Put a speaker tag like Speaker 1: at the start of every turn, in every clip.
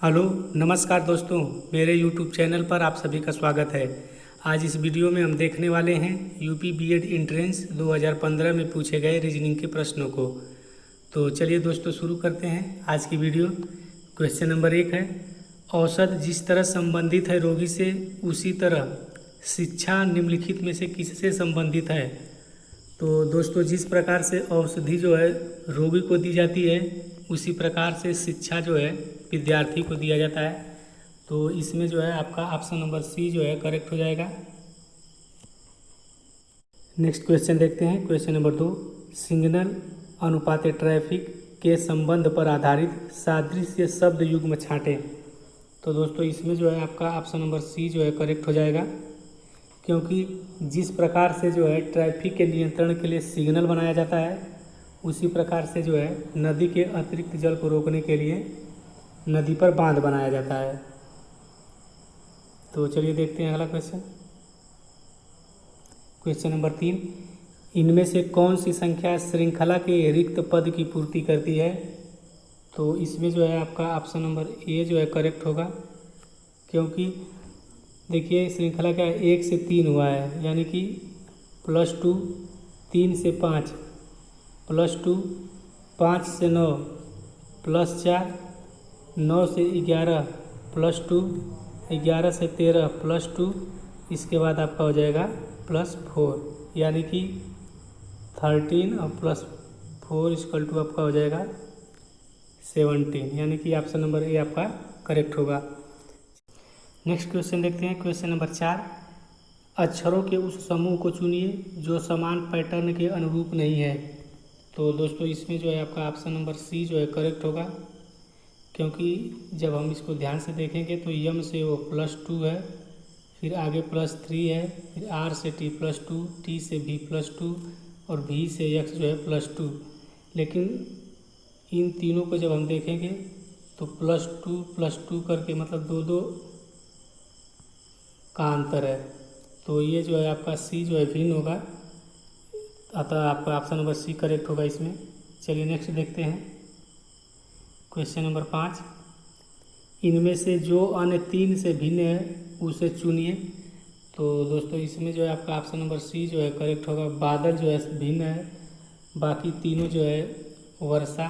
Speaker 1: Hello नमस्कार दोस्तों, मेरे यूट्यूब चैनल पर आप सभी का स्वागत है। आज इस वीडियो में हम देखने वाले हैं यूपी बीएड एंट्रेंस 2015 में पूछे गए रीजनिंग के प्रश्नों को। तो चलिए दोस्तों शुरू करते हैं आज की वीडियो। क्वेश्चन नंबर 1 है, औसत जिस तरह संबंधित है रोगी से उसी तरह शिक्षा निम्नलिखित में से किससे संबंधित है। तो दोस्तों जिस प्रकार से औषधि जो है रोगी को दी जाती है उसी प्रकार से शिक्षा जो है विद्यार्थी को दिया जाता है। तो इसमें जो है आपका ऑप्शन नंबर सी जो है करेक्ट हो जाएगा। नेक्स्ट क्वेश्चन देखते हैं। क्वेश्चन नंबर 2, सिग्नल अनुपात ट्रैफिक के संबंध पर आधारित सादृश्य शब्द युग्म छांटें। तो दोस्तों इसमें जो है आपका ऑप्शन नंबर सी जो है करेक्ट हो जाएगा, क्योंकि जिस प्रकार से जो है ट्रैफिक के नियंत्रण के लिए सिग्नल बनाया जाता है उसी प्रकार से जो है नदी के अतिरिक्त जल को रोकने के लिए नदी पर बांध बनाया जाता है। तो चलिए देखते हैं अगला क्वेश्चन। क्वेश्चन नंबर 3, इनमें से कौन सी संख्या श्रृंखला के रिक्त पद की पूर्ति करती है। तो इसमें जो है आपका ऑप्शन नंबर ए जो है करेक्ट होगा, क्योंकि देखिए श्रृंखला क्या 1 से 3 हुआ है, यानी कि +2, 3 से 5, +2, 5 से 9, +4, 9 से 11, +2, 11 से 13, +2, इसके बाद आपका हो जाएगा +4, यानी कि 13 और +4 = आपका हो जाएगा 17, यानी कि ऑप्शन नंबर ए आपका करेक्ट होगा। नेक्स्ट क्वेश्चन देखते हैं। क्वेश्चन नंबर 4, अक्षरों के उस समूह को चुनिए जो समान पैटर्न के अनुरूप नहीं है। तो दोस्तों इसमें जो है आपका ऑप्शन नंबर सी जो है करेक्ट होगा, क्योंकि जब हम इसको ध्यान से देखेंगे तो यम से वो +2 है, फिर आगे +3 है, फिर आर से टी +2, टी से भी +2 और भी से एक्स जो है +2। लेकिन इन तीनों को जब हम देखेंगे तो +2 करके मतलब 2 का अंतर है। तो ये जो है आपका सी जो है भिन्न होगा, अतः आपका ऑप्शन नंबर सी करेक्ट होगा इसमें। चलिए नेक्स्ट देखते हैं। क्वेश्चन नंबर 5, इनमें से जो अन्य 3 से भिन्न है उसे चुनिए। तो दोस्तों इसमें जो है आपका ऑप्शन नंबर सी जो है करेक्ट होगा। बादल जो है भिन्न है, बाकी तीनों जो है वर्षा,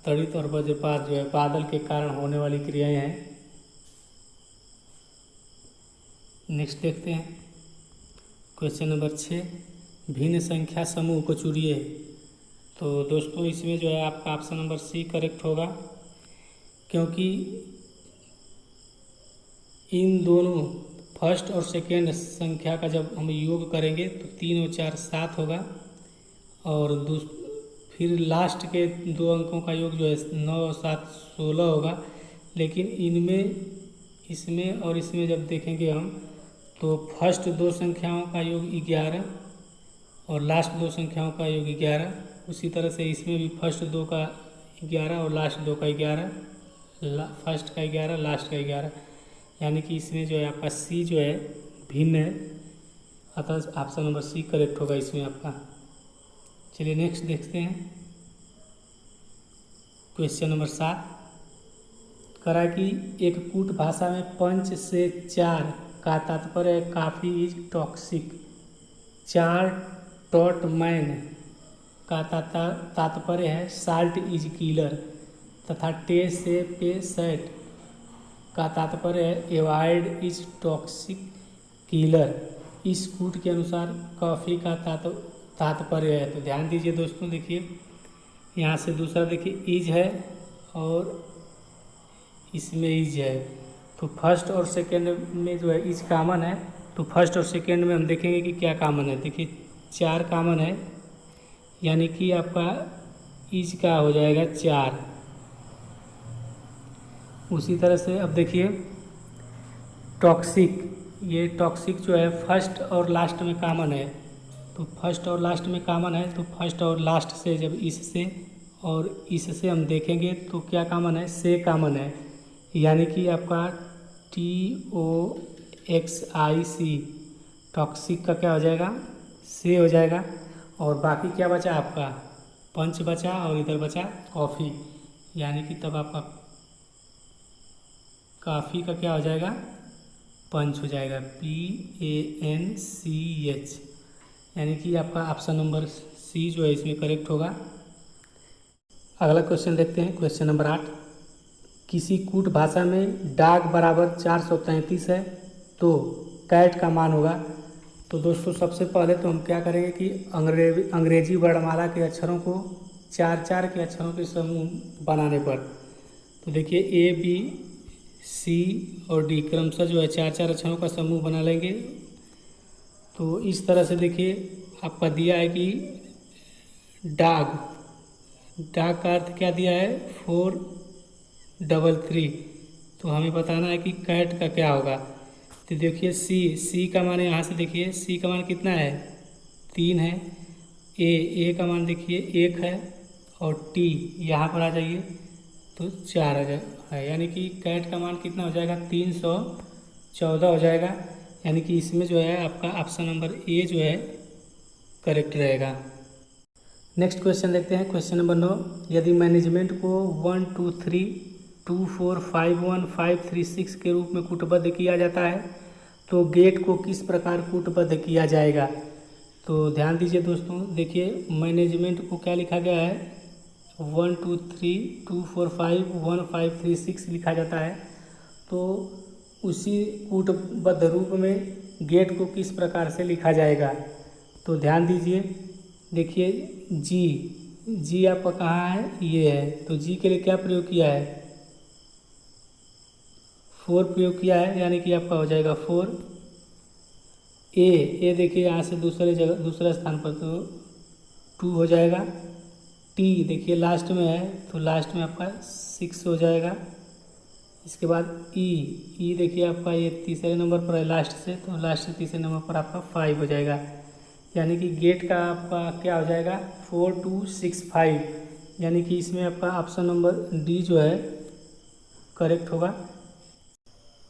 Speaker 1: तड़ित और वज्रपात जो है बादल के कारण होने वाली क्रियाएं हैं। नेक्स्ट देखते हैं। क्वेश्चन नंबर 6, भिन्न संख्या समूह को चुनिए। तो दोस्तों इसमें जो है आपका ऑप्शन नंबर सी करेक्ट होगा, क्योंकि इन दोनों फर्स्ट और सेकेंड संख्या का जब हम योग करेंगे तो 3 और 4 7 होगा, और फिर लास्ट के 2 अंकों का योग जो है 9 और 7 16 होगा। लेकिन इनमें इसमें और इसमें जब देखेंगे हम तो फर्स्ट 2 संख्याओं का योग 11 और लास्ट 2 संख्याओं का योग 11। उसी तरह से इसमें भी फर्स्ट 2 का 11 और लास्ट 2 का 11, फर्स्ट का 11 लास्ट का 11, यानी कि इसमें जो है आपका सी जो है भिन्न है, अतः ऑप्शन नंबर सी करेक्ट होगा इसमें आपका। चलिए नेक्स्ट देखते हैं। क्वेश्चन नंबर 7 करा कि एक कूट भाषा में 5 से 4 का तात्पर्य है काफ़ी इज टॉक्सिक, 4 टॉट मैन का तात्पर्य है साल्ट इज किलर, तथा टे से पे सेट का तात्पर्य है एवॉइड इज टॉक्सिक किलर। इस कूट के अनुसार कॉफ़ी का तात्पर्य है। तो ध्यान दीजिए दोस्तों, देखिए यहाँ से दूसरा देखिए इज है और इसमें इज है, तो फर्स्ट और सेकेंड में जो है इज कॉमन है। तो फर्स्ट और सेकेंड में हम देखेंगे कि क्या कॉमन है। देखिए 4 कॉमन है, यानी कि आपका इज का हो जाएगा 4। उसी तरह से अब देखिए टॉक्सिक, ये टॉक्सिक जो है फर्स्ट और लास्ट में कॉमन है। तो फर्स्ट और लास्ट में कॉमन है, तो फर्स्ट और लास्ट से जब इससे और इससे हम देखेंगे तो क्या कॉमन है, से कॉमन है, यानी कि आपका TOXIC टॉक्सिक का क्या हो जाएगा, से हो जाएगा। और बाकी क्या बचा आपका, पंच बचा और इधर बचा कॉफ़ी, यानी कि तब आपका काफ़ी का क्या हो जाएगा, पंच हो जाएगा, PANCH, यानी कि आपका ऑप्शन नंबर सी जो है इसमें करेक्ट होगा। अगला क्वेश्चन देखते हैं, क्वेश्चन नंबर 8। किसी कूट भाषा में डाग बराबर 433 है तो कैट का मान होगा। तो दोस्तों सबसे पहले तो हम क्या करेंगे कि अंग्रेजी वर्णमाला के अक्षरों को 4 के अक्षरों के समूह बनाने पर, तो देखिए ABC और D क्रमशः जो है 4 अक्षरों का समूह बना लेंगे। तो इस तरह से देखिए आपका दिया है कि डाग का अर्थ क्या दिया है, 433। तो हमें बताना है कि कैट का क्या होगा। तो देखिए सी का मान यहाँ से देखिए सी का मान कितना है, 3 है। ए का मान देखिए 1 है और टी यहाँ पर आ जाइए तो 4 है, यानी कि कैट का मान कितना हो जाएगा, 314 हो जाएगा। यानी कि इसमें जो है आपका ऑप्शन नंबर ए जो है करेक्ट रहेगा। नेक्स्ट क्वेश्चन देखते हैं, क्वेश्चन नंबर 9। यदि मैनेजमेंट को 1 2 3 2 4 5 1 5 3 6 के रूप में कूटबद्ध किया जाता है तो गेट को किस प्रकार कूटबद्ध किया जाएगा। तो ध्यान दीजिए दोस्तों, देखिए मैनेजमेंट को क्या लिखा गया है, 1 2 3 2 4 5 1 5 3 6 लिखा जाता है। तो उसी कूटबद्ध रूप में गेट को किस प्रकार से लिखा जाएगा। तो ध्यान दीजिए, देखिए जी आपका कहाँ है, ये है। तो जी के लिए क्या प्रयोग किया है, 4 प्रयोग किया है, यानी कि आपका हो जाएगा 4। ए देखिए यहाँ से दूसरे स्थान पर तो 2 हो जाएगा। टी देखिए लास्ट में है तो लास्ट में आपका 6 हो जाएगा। इसके बाद ई देखिए आपका ये तीसरे नंबर पर है लास्ट से, तो लास्ट से तीसरे नंबर पर आपका 5 हो जाएगा। यानी कि गेट का आपका क्या हो जाएगा, 4 2 6 5, यानी कि इसमें आपका ऑप्शन नंबर डी जो है करेक्ट होगा।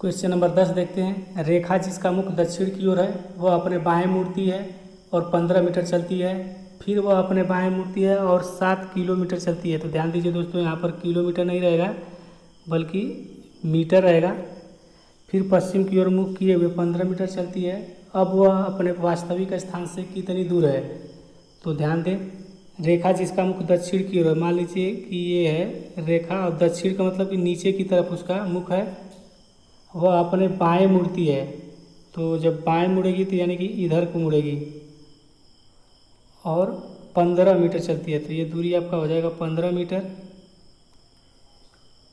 Speaker 1: क्वेश्चन नंबर 10 देखते हैं। रेखा जिसका मुख दक्षिण की ओर है वह अपने बाएं मुड़ती है और 15 मीटर चलती है, फिर वह अपने बाएं मुड़ती है और 7 किलोमीटर चलती है। तो ध्यान दीजिए दोस्तों, यहाँ पर किलोमीटर नहीं रहेगा बल्कि मीटर रहेगा। फिर पश्चिम की ओर मुख किए हुए 15 मीटर चलती है। अब वह अपने वास्तविक स्थान से कितनी दूर है। तो ध्यान दें, रेखा जिसका मुख दक्षिण की ओर है, मान लीजिए कि ये है रेखा और दक्षिण का मतलब कि नीचे की तरफ उसका मुख है, वह अपने बाएं मुड़ती है। तो जब बाएं मुड़ेगी तो यानी कि इधर को मुड़ेगी और 15 मीटर चलती है, तो ये दूरी आपका हो जाएगा 15 मीटर।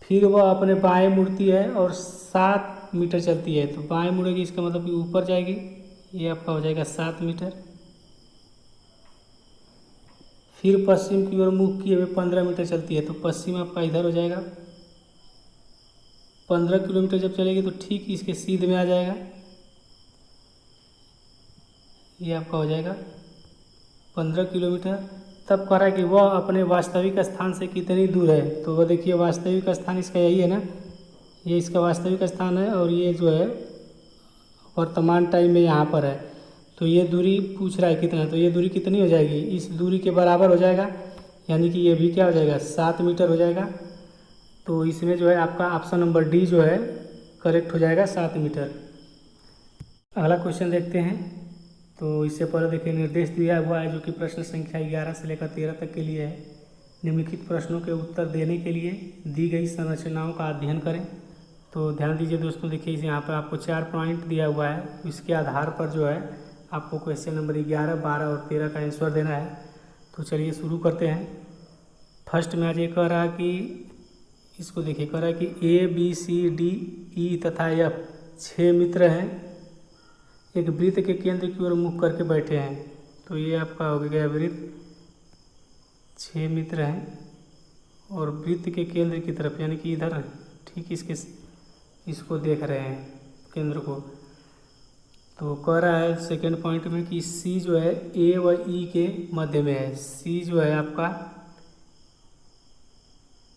Speaker 1: फिर वह अपने बाएं मुड़ती है और 7 मीटर चलती है, तो बाएं मुड़ेगी इसका मतलब कि ऊपर जाएगी, ये आपका हो जाएगा 7 मीटर। फिर पश्चिम की ओर मुख किए हुए 15 मीटर चलती है, तो पश्चिम आपका इधर हो जाएगा। 15 किलोमीटर जब चलेगी तो ठीक इसके सीध में आ जाएगा, ये आपका हो जाएगा 15 किलोमीटर। तब कह रहा है कि वह अपने वास्तविक स्थान से कितनी दूर है। तो वह देखिए वास्तविक स्थान इसका यही है ना, ये इसका वास्तविक स्थान है और ये जो है वर्तमान टाइम में यहाँ पर है। तो ये दूरी पूछ रहा है कितना, तो ये दूरी कितनी हो जाएगी, इस दूरी के बराबर हो जाएगा, यानी कि ये भी क्या हो जाएगा 7 मीटर हो जाएगा। तो इसमें जो है आपका ऑप्शन नंबर डी जो है करेक्ट हो जाएगा, 7 मीटर। अगला क्वेश्चन देखते हैं। तो इससे पहले देखिए निर्देश दिया हुआ है जो कि प्रश्न संख्या 11 से लेकर 13 तक के लिए है। निम्नलिखित प्रश्नों के उत्तर देने के लिए दी गई संरचनाओं का अध्ययन करें। तो ध्यान दीजिए दोस्तों, देखिए यहाँ पर आपको 4 पॉइंट दिया हुआ है, इसके आधार पर जो है आपको क्वेश्चन नंबर 11, 12 और 13 का आंसर देना है। तो चलिए शुरू करते हैं। फर्स्ट में आज ये कह रहा है कि इसको देखिए, कह रहा है कि ABCDE तथा F 6 मित्र हैं, एक वृत्त के केंद्र की ओर मुख करके बैठे हैं। तो ये आपका हो गया वृत्त, 6 मित्र हैं और वृत्त के केंद्र की तरफ यानी कि इधर ठीक इसको देख रहे हैं केंद्र को। तो कह रहा है सेकेंड पॉइंट में कि C जो है A व E के मध्य में है। C जो है आपका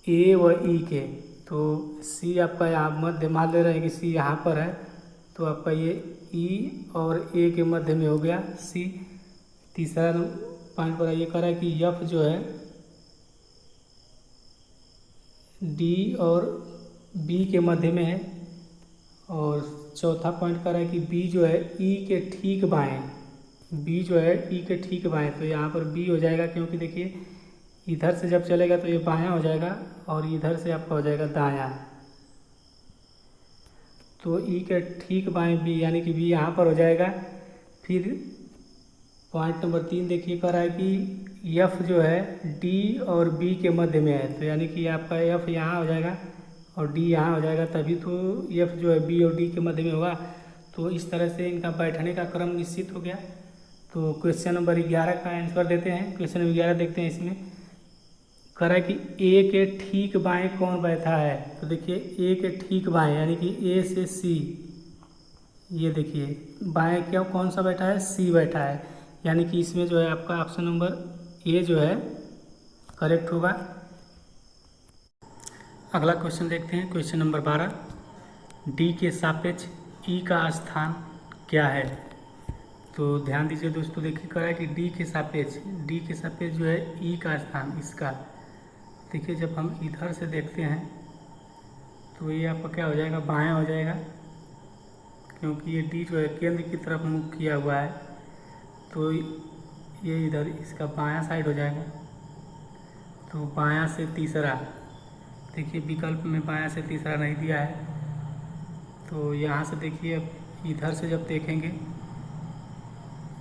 Speaker 1: A व E के, तो C आपका यहाँ मध्य मान ले रहे हैं कि C यहाँ पर है, तो आपका ये E और A के मध्य में हो गया C। तीसरा पॉइंट पर ये कह रहा है कि F जो है D और B के मध्य में है, और चौथा पॉइंट कर रहा है कि बी जो है ई के ठीक बाएं, बी जो है ई के ठीक बाएं, तो यहाँ पर बी हो जाएगा, क्योंकि देखिए इधर से जब चलेगा तो ये बायां हो जाएगा और इधर से आपका हो जाएगा दायां, तो ई के ठीक बाएं बी, यानी कि बी यहाँ पर हो जाएगा। फिर पॉइंट नंबर 3 देखिए कर रहा है कि एफ जो है डी और बी के मध्य में है, तो यानी कि आपका एफ यहाँ हो जाएगा और डी यहाँ हो जाएगा, तभी तो एफ जो है बी और डी के मध्य में होगा। तो इस तरह से इनका बैठने का क्रम निश्चित हो गया। तो क्वेश्चन नंबर 11 का आंसर देते हैं। क्वेश्चन नंबर 11 देखते हैं। इसमें कह रहा है कि ए के ठीक बाएं कौन बैठा है, तो देखिए ए के ठीक बाएं यानी कि ए से सी, ये देखिए बाएं क्या कौन सा बैठा है, सी बैठा है, यानी कि इसमें जो है आपका ऑप्शन नंबर ए जो है करेक्ट होगा। अगला क्वेश्चन देखते हैं। क्वेश्चन नंबर 12, डी के सापेक्ष ई का स्थान क्या है। तो ध्यान दीजिए दोस्तों, देखिए कह रहा है कि डी के सापेक्ष जो है ई का स्थान, इसका देखिए जब हम इधर से देखते हैं तो ये आपका क्या हो जाएगा, बायां हो जाएगा, क्योंकि ये डी जो है केंद्र की तरफ मुख किया हुआ है, तो ये इधर इसका बायां साइड हो जाएगा। तो बायां से तीसरा, देखिए विकल्प में बायां से तीसरा नहीं दिया है, तो यहाँ से देखिए अब इधर से जब देखेंगे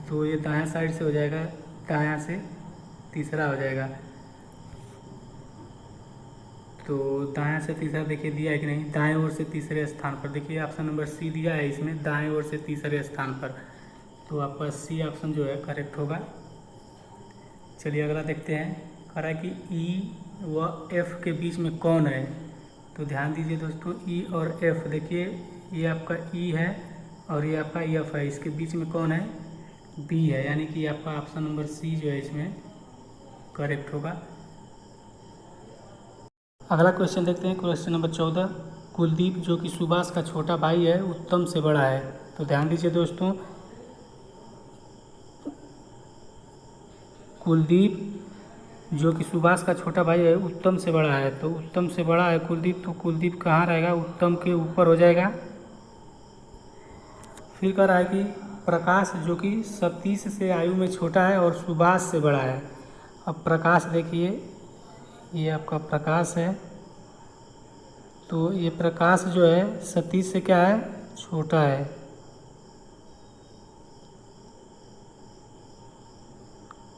Speaker 1: तो ये दायां साइड से हो जाएगा, दायां से तीसरा हो जाएगा। तो दायां से तीसरा देखिए दिया है कि नहीं, दाएं ओर से तीसरे स्थान पर, देखिए ऑप्शन नंबर सी दिया है इसमें, दाएं ओर से तीसरे स्थान पर, तो आपका सी ऑप्शन जो है करेक्ट होगा। चलिए अगला देखते हैं। कह रहा है कि ई व एफ के बीच में कौन है, तो ध्यान दीजिए दोस्तों, ई और एफ, देखिए ये आपका ई है और ये आपका एफ है, इसके बीच में कौन है, बी है, यानी कि आपका ऑप्शन नंबर सी जो है इसमें करेक्ट होगा। अगला क्वेश्चन देखते हैं। क्वेश्चन नंबर 14, कुलदीप जो कि सुभाष का छोटा भाई है उत्तम से बड़ा है। तो ध्यान दीजिए दोस्तों, कुलदीप जो कि सुभाष का छोटा भाई है उत्तम से बड़ा है, तो उत्तम से बड़ा है कुलदीप, तो कुलदीप कहाँ रहेगा, उत्तम के ऊपर हो जाएगा। फिर कह रहा है कि प्रकाश जो कि सतीश से आयु में छोटा है और सुभाष से बड़ा है। अब प्रकाश देखिए, ये आपका प्रकाश है, तो ये प्रकाश जो है सतीश से क्या है, छोटा है,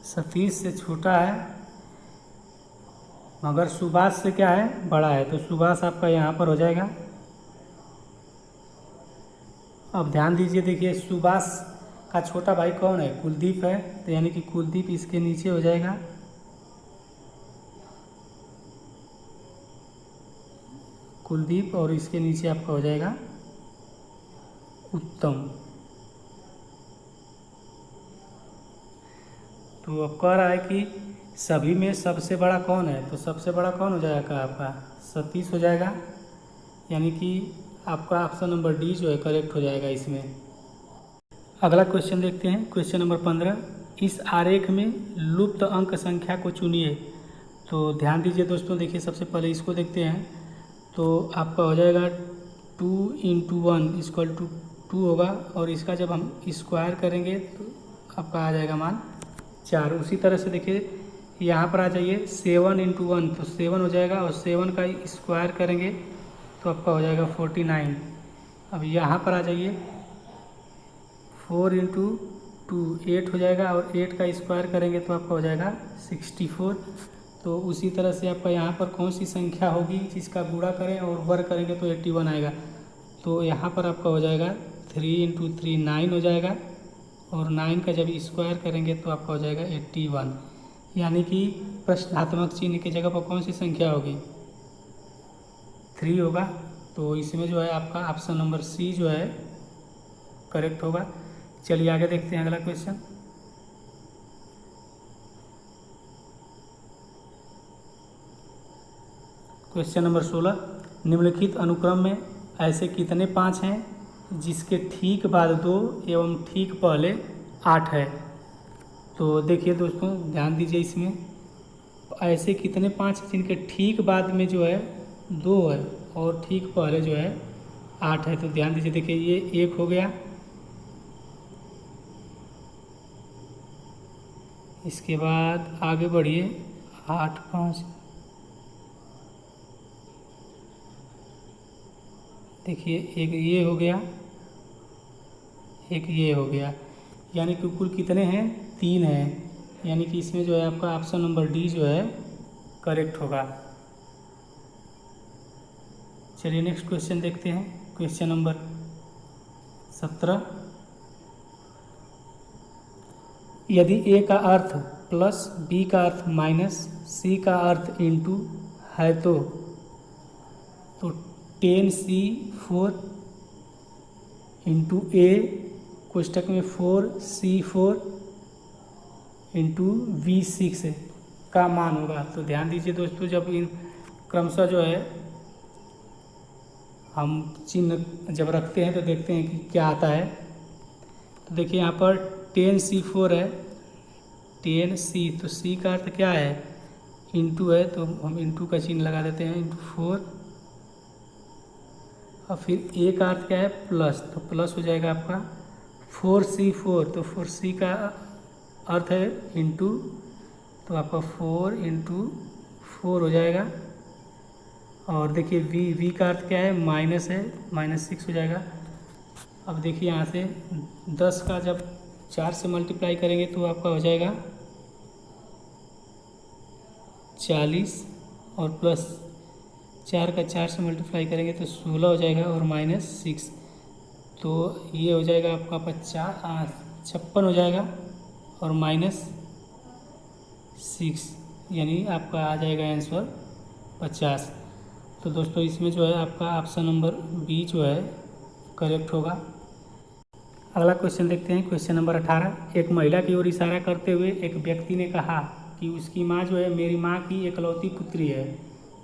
Speaker 1: सतीश से छोटा है, मगर सुभाष से क्या है, बड़ा है, तो सुभाष आपका यहाँ पर हो जाएगा। अब ध्यान दीजिए, देखिए सुभाष का छोटा भाई कौन है, कुलदीप है, तो यानी कि कुलदीप इसके नीचे हो जाएगा। कुलदीप और इसके नीचे आपका हो जाएगा उत्तम। तो अब कह रहा है कि सभी में सबसे बड़ा कौन है, तो सबसे बड़ा कौन हो जाएगा आपका, सतीश हो जाएगा, यानी कि आपका ऑप्शन नंबर डी जो है करेक्ट हो जाएगा इसमें। अगला क्वेश्चन देखते हैं। क्वेश्चन नंबर 15, इस आरेख में लुप्त अंक संख्या को चुनिए। तो ध्यान दीजिए दोस्तों, देखिए सबसे पहले इसको देखते हैं, तो आपका हो जाएगा 2 × 1 = 2 होगा, और इसका जब हम स्क्वायर करेंगे तो आपका आ जाएगा मान 4। उसी तरह से देखिए यहाँ पर आ जाइए 7 × 1, तो 7 हो जाएगा, और 7 का स्क्वायर करेंगे तो आपका हो जाएगा 49। अब यहाँ पर आ जाइए 4 × 2 8 हो जाएगा, और 8 का स्क्वायर करेंगे तो आपका हो जाएगा 64। तो उसी तरह से आपका यहाँ पर कौन सी संख्या होगी जिसका गुणा करें और वर्ग करेंगे तो 81 आएगा, तो यहाँ पर आपका हो जाएगा 3 × 3 9 हो जाएगा, और 9 का जब स्क्वायर करेंगे तो आपका हो जाएगा 81, यानी कि प्रश्नात्मक चिन्ह की जगह पर कौन सी संख्या होगी, 3 होगा। तो इसमें जो है आपका ऑप्शन नंबर सी जो है करेक्ट होगा। चलिए आगे देखते हैं अगला क्वेश्चन। क्वेश्चन नंबर 16, निम्नलिखित अनुक्रम में ऐसे कितने 5 हैं जिसके ठीक बाद 2 एवं ठीक पहले 8 है। तो देखिए दोस्तों, ध्यान दीजिए, इसमें ऐसे कितने 5 जिनके ठीक बाद में जो है 2 है और ठीक पहले जो है 8 है। तो ध्यान दीजिए, देखिए ये 1 हो गया, इसके बाद आगे बढ़िए 8 5, देखिए एक ये हो गया, एक ये हो गया, यानी कि कुल कितने हैं? 3 हैं। यानी कि इसमें जो है आपका ऑप्शन नंबर डी जो है करेक्ट होगा। चलिए नेक्स्ट क्वेश्चन देखते हैं, क्वेश्चन नंबर 17। यदि ए का अर्थ प्लस बी का अर्थ माइनस सी का अर्थ इनटू है तो 10C4 इंटू ए कोष्टक में 4C4 इंटू V6 का मान होगा। तो ध्यान दीजिए दोस्तों, जब इन क्रमशः जो है हम चिन्ह जब रखते हैं तो देखते हैं कि क्या आता है। तो देखिए यहाँ पर 10C4 है, 10C, तो C का अर्थ क्या है? इंटू है, तो हम इंटू का चिन्ह लगा देते हैं, इंटू 4, और फिर ए का अर्थ क्या है? प्लस, तो प्लस हो जाएगा आपका 4C4, तो 4C का अर्थ है इंटू, तो आपका 4 इंटू 4 हो जाएगा। और देखिए वी का अर्थ क्या है? माइनस है, -6 हो जाएगा। अब देखिए यहाँ से 10 का जब 4 से मल्टीप्लाई करेंगे तो आपका हो जाएगा 40, और प्लस 4 का 4 से मल्टीप्लाई करेंगे तो 16 हो जाएगा, और -6, तो ये हो जाएगा आपका 56 हो जाएगा, और -6, यानी आपका आ जाएगा आंसर 50। तो दोस्तों इसमें जो है आपका ऑप्शन नंबर बी जो है करेक्ट होगा। अगला क्वेश्चन देखते हैं, क्वेश्चन नंबर 18। एक महिला की ओर इशारा करते हुए एक व्यक्ति ने कहा कि उसकी माँ जो है मेरी माँ की इकलौती पुत्री है।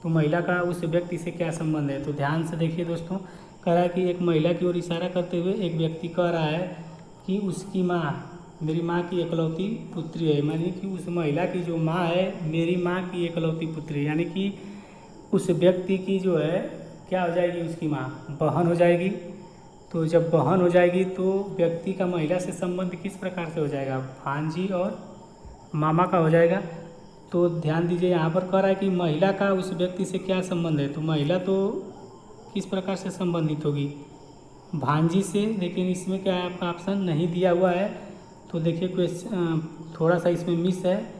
Speaker 1: तो महिला का उस व्यक्ति से क्या संबंध है? तो ध्यान से देखिए दोस्तों, कह रहा है कि एक महिला की ओर इशारा करते हुए एक व्यक्ति कह रहा है कि उसकी माँ मेरी माँ की इकलौती पुत्री है, यानी कि उस महिला की जो माँ है मेरी माँ की इकलौती पुत्री, यानी कि उस व्यक्ति की जो है क्या हो जाएगी? उसकी माँ बहन हो जाएगी। तो जब बहन हो जाएगी तो व्यक्ति का महिला से संबंध किस प्रकार से हो जाएगा? भांजी और मामा का हो जाएगा। तो ध्यान दीजिए, यहाँ पर कह रहा है कि महिला का उस व्यक्ति से क्या संबंध है? तो महिला तो किस प्रकार से संबंधित होगी? भांजी से, लेकिन इसमें क्या है आपका ऑप्शन नहीं दिया हुआ है। तो देखिए क्वेश्चन थोड़ा सा इसमें मिस है,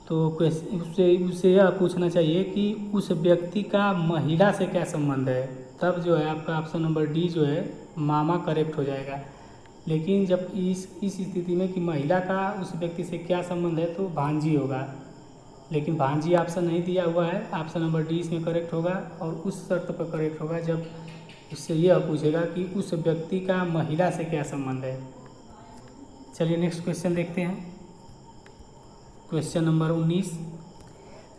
Speaker 1: तो उससे यह पूछना चाहिए कि उस व्यक्ति का महिला से क्या संबंध है, तब जो है आपका ऑप्शन नंबर डी जो है मामा करेक्ट हो जाएगा। लेकिन जब इस स्थिति में कि महिला का उस व्यक्ति से क्या संबंध है तो भांजी होगा, लेकिन भांजी ऑप्शन नहीं दिया हुआ है। ऑप्शन नंबर डी इसमें करेक्ट होगा, और उस शर्त पर करेक्ट होगा जब उससे यह पूछेगा कि उस व्यक्ति का महिला से क्या संबंध है। चलिए नेक्स्ट क्वेश्चन देखते हैं, क्वेश्चन नंबर 19।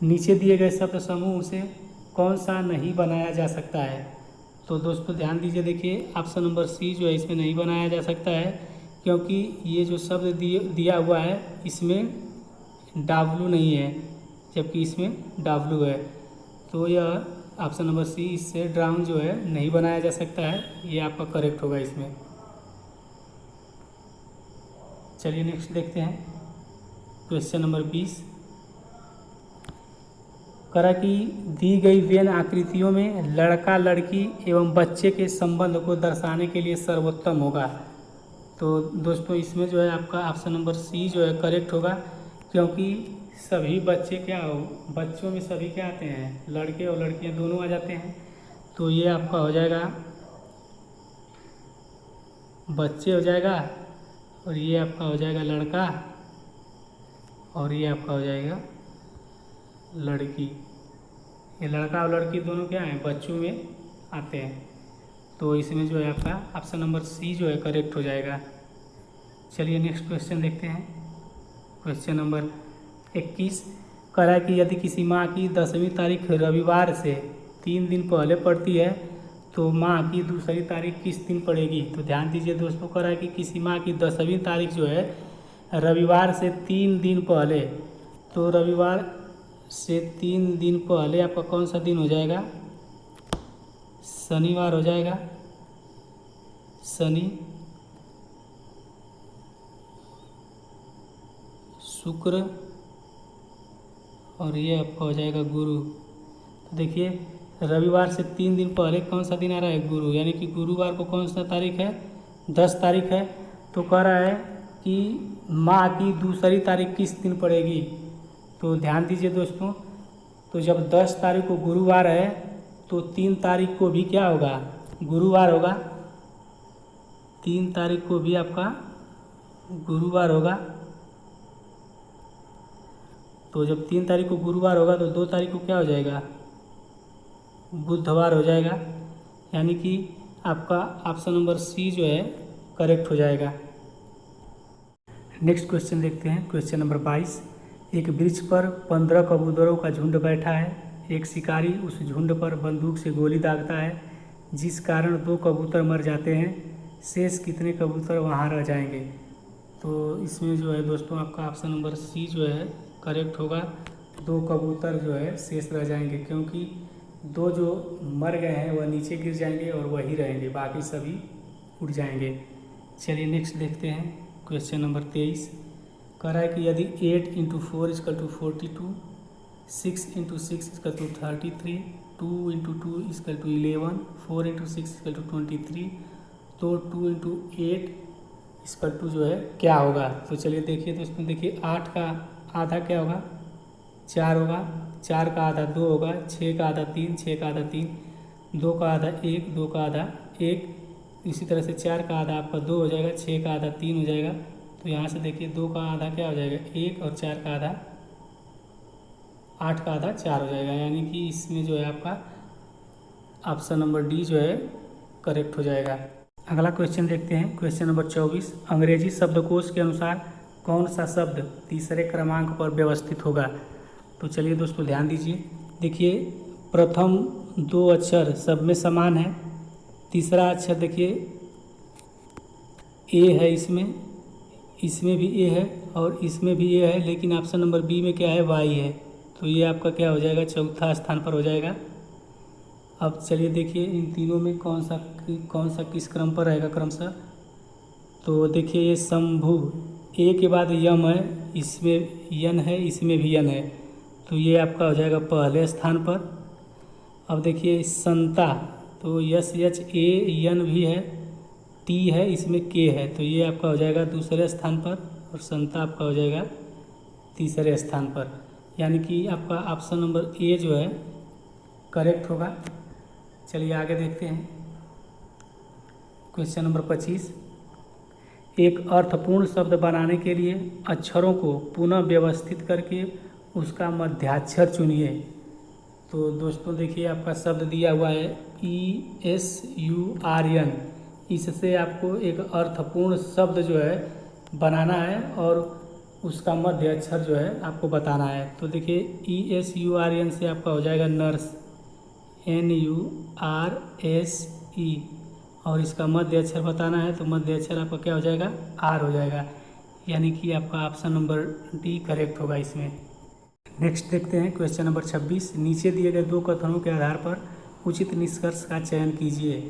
Speaker 1: नीचे दिए गए शब्द समूह से कौन सा नहीं बनाया जा सकता है? तो दोस्तों ध्यान दीजिए, देखिए ऑप्शन नंबर सी जो है इसमें नहीं बनाया जा सकता है, क्योंकि ये जो शब्द दिया हुआ है इसमें W नहीं है, जबकि इसमें W है। तो यह ऑप्शन नंबर सी, इससे ड्राउन जो है नहीं बनाया जा सकता है, ये आपका करेक्ट होगा इसमें। चलिए नेक्स्ट देखते हैं, क्वेश्चन नंबर 20। करा कि दी गई वेन आकृतियों में लड़का लड़की एवं बच्चे के संबंध को दर्शाने के लिए सर्वोत्तम होगा। तो दोस्तों इसमें जो है आपका ऑप्शन नंबर सी जो है करेक्ट होगा, क्योंकि सभी बच्चे क्या हो, बच्चों में सभी क्या आते हैं? लड़के और लड़कियां दोनों आ जाते हैं। तो ये आपका हो जाएगा बच्चे हो जाएगा, और ये आपका हो जाएगा लड़का, और ये आपका हो जाएगा लड़की। ये लड़का और लड़की दोनों क्या हैं? बच्चों में आते हैं। तो इसमें जो है आपका ऑप्शन नंबर सी जो है करेक्ट हो जाएगा। चलिए नेक्स्ट क्वेश्चन देखते हैं, क्वेश्चन नंबर 21। कह रहा है कि यदि किसी माह की 10वीं तारीख रविवार से 3 दिन पहले पड़ती है तो माह की दूसरी तारीख किस दिन पड़ेगी? तो ध्यान दीजिए दोस्तों, कह रहा है कि किसी माह की 10वीं तारीख जो है रविवार से 3 दिन पहले, तो रविवार से 3 दिन पहले आपका कौन सा दिन हो जाएगा? शनिवार हो जाएगा, शनि, शुक्र, और ये आपका हो जाएगा गुरु। तो देखिए रविवार से 3 दिन पहले कौन सा दिन आ रहा है? गुरु, यानी कि गुरुवार को कौन सा तारीख है? 10 तारीख है। तो कह रहा है कि माह की दूसरी तारीख किस दिन पड़ेगी? तो ध्यान दीजिए दोस्तों, तो जब 10 तारीख को गुरुवार है तो 3 तारीख को भी क्या होगा? गुरुवार होगा। 3 तारीख को भी आपका गुरुवार होगा। तो जब 3 तारीख को गुरुवार होगा तो 2 तारीख को क्या हो जाएगा? बुधवार हो जाएगा। यानी कि आपका ऑप्शन नंबर सी जो है करेक्ट हो जाएगा। नेक्स्ट क्वेश्चन देखते हैं, क्वेश्चन नंबर 22। एक वृक्ष पर 15 कबूतरों का झुंड बैठा है। एक शिकारी उस झुंड पर बंदूक से गोली दागता है, जिस कारण 2 कबूतर मर जाते हैं। शेष कितने कबूतर वहां रह जाएंगे? तो इसमें जो है दोस्तों आपका ऑप्शन नंबर सी जो है करेक्ट होगा। 2 कबूतर जो है शेष रह जाएंगे, क्योंकि 2 जो मर गए हैं वह नीचे गिर जाएंगे और वही रहेंगे, बाकी सभी उड़ जाएंगे। चलिए नेक्स्ट देखते हैं, क्वेश्चन नंबर 23। कह रहा है कि यदि 8 × 4 = 42, 6 × 6 = 33, 2 × 2 = 11, 4 × 6 = 23, तो 2 × 8 = जो है क्या होगा? तो चलिए देखिए दोस्तों, देखिए 8 का आधा क्या होगा? 4 होगा, 4 का आधा 2 होगा, 6 का आधा 3, 6 का आधा 3, 2 का आधा 1, 2 का आधा 1, इसी तरह से 4 का आधा आपका 2 हो जाएगा, 6 का आधा 3 हो जाएगा। तो यहाँ से देखिए 2 का आधा क्या हो जाएगा? 1, और 4 का आधा 8 का आधा 4 हो जाएगा। यानी कि इसमें जो है आपका ऑप्शन नंबर डी जो है करेक्ट हो जाएगा। अगला क्वेश्चन देखते हैं, क्वेश्चन नंबर 24। अंग्रेजी शब्दकोश के अनुसार कौन सा शब्द तीसरे क्रमांक पर व्यवस्थित होगा? तो चलिए दोस्तों ध्यान दीजिए, देखिए प्रथम 2 अक्षर सब में समान है। तीसरा अक्षर देखिए ए है, इसमें भी ए है और इसमें भी ए है, लेकिन ऑप्शन नंबर बी में क्या है? वाई है। तो ये आपका क्या हो जाएगा? चौथा स्थान पर हो जाएगा। अब चलिए देखिए इन तीनों में कौन सा किस क्रम पर रहेगा क्रमशः? तो देखिए ये शंभु, ए के बाद यम है, इसमें यन है, इसमें भी यन है, तो ये आपका हो जाएगा पहले स्थान पर। अब देखिए संता, तो यस एच ए यन भी है, टी है, इसमें के है, तो ये आपका हो जाएगा दूसरे स्थान पर, और संता आपका हो जाएगा तीसरे स्थान पर। यानी कि आपका ऑप्शन नंबर ए जो है करेक्ट होगा। चलिए आगे देखते हैं, क्वेश्चन नंबर 25। एक अर्थपूर्ण शब्द बनाने के लिए अक्षरों को पुनः व्यवस्थित करके उसका मध्याक्षर चुनिए। तो दोस्तों देखिए आपका शब्द दिया हुआ है ESURN, इससे आपको एक अर्थपूर्ण शब्द जो है बनाना है और उसका मध्य अक्षर जो है आपको बताना है। तो देखिए ESURN से आपका हो जाएगा नर्स, NURSE, और इसका मध्य अक्षर बताना है, तो मध्य अक्षर आपका क्या हो जाएगा? आर हो जाएगा। यानी कि आपका ऑप्शन नंबर डी करेक्ट होगा इसमें। नेक्स्ट देखते हैं, क्वेश्चन नंबर 26। नीचे दिए गए 2 कथनों के आधार पर उचित निष्कर्ष का चयन कीजिए।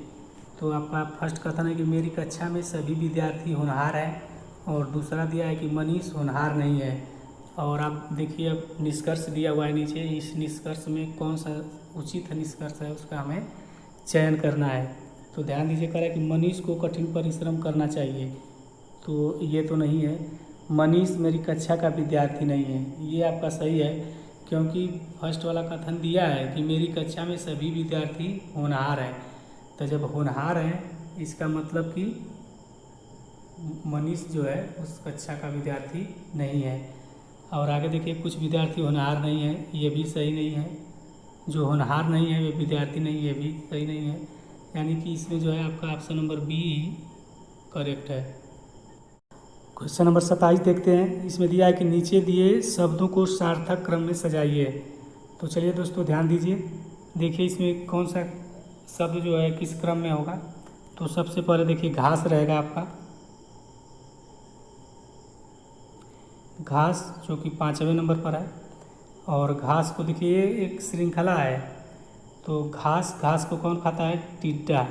Speaker 1: तो आपका फर्स्ट कथन है कि मेरी कक्षा में सभी विद्यार्थी होनहार हैं, और दूसरा दिया है कि मनीष होनहार नहीं है। और आप देखिए अब निष्कर्ष दिया हुआ है नीचे, इस निष्कर्ष में कौन सा उचित निष्कर्ष है उसका हमें चयन करना है। तो ध्यान दीजिए, कह रहा है कि मनीष को कठिन परिश्रम करना चाहिए, तो ये तो नहीं है। मनीष मेरी कक्षा का विद्यार्थी नहीं है, ये आपका सही है, क्योंकि फर्स्ट वाला कथन दिया है कि मेरी कक्षा में सभी विद्यार्थी होनहार हैं। तो जब होनहार हैं इसका मतलब कि मनीष जो है उस कक्षा का विद्यार्थी नहीं है। और आगे देखिए कुछ विद्यार्थी होनहार नहीं है, ये भी सही नहीं है। जो होनहार नहीं है वे विद्यार्थी नहीं, ये भी सही नहीं है। यानी कि इसमें जो है आपका ऑप्शन नंबर बी करेक्ट है। क्वेश्चन नंबर 27 देखते हैं, इसमें दिया है कि नीचे दिए शब्दों को सार्थक क्रम में सजाइए। तो चलिए दोस्तों ध्यान दीजिए, देखिए इसमें कौन सा शब्द जो है किस क्रम में होगा। तो सबसे पहले देखिए घास रहेगा आपका, घास जो कि 5वें नंबर पर है। और घास को देखिए एक श्रृंखला है, तो घास, घास को कौन खाता है? टिड्डा।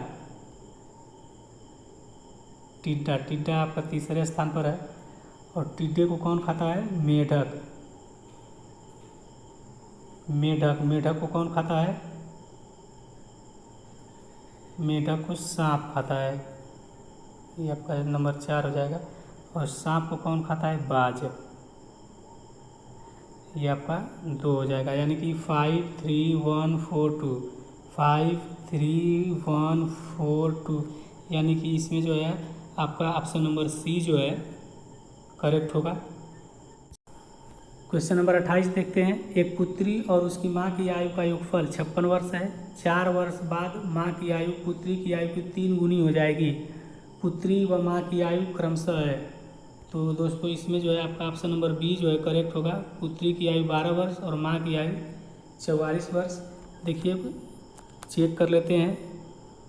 Speaker 1: टिड्डा, टिड्डा आपका तीसरे स्थान पर है। और टिड्डे को कौन खाता है? मेढक। मेढक, मेढक को कौन खाता है? मेढक को सांप खाता है। ये आपका नंबर 4 हो जाएगा। और सांप को कौन खाता है? बाज। ये आपका 2 हो जाएगा, यानी कि 5 3 1 4 2, 5 3 1 4 2, यानी कि इसमें जो है आपका ऑप्शन नंबर सी जो है करेक्ट होगा। क्वेश्चन नंबर 28 देखते हैं। एक पुत्री और उसकी माँ की आयु का योगफल 56 वर्ष है। 4 वर्ष बाद माँ की आयु पुत्री की आयु की 3 गुनी हो जाएगी। पुत्री व माँ की आयु क्रमशः है। तो दोस्तों इसमें जो है आपका ऑप्शन नंबर बी जो है करेक्ट होगा। पुत्री की आयु 12 वर्ष और माँ की आयु 44 वर्ष। देखिए चेक कर लेते हैं।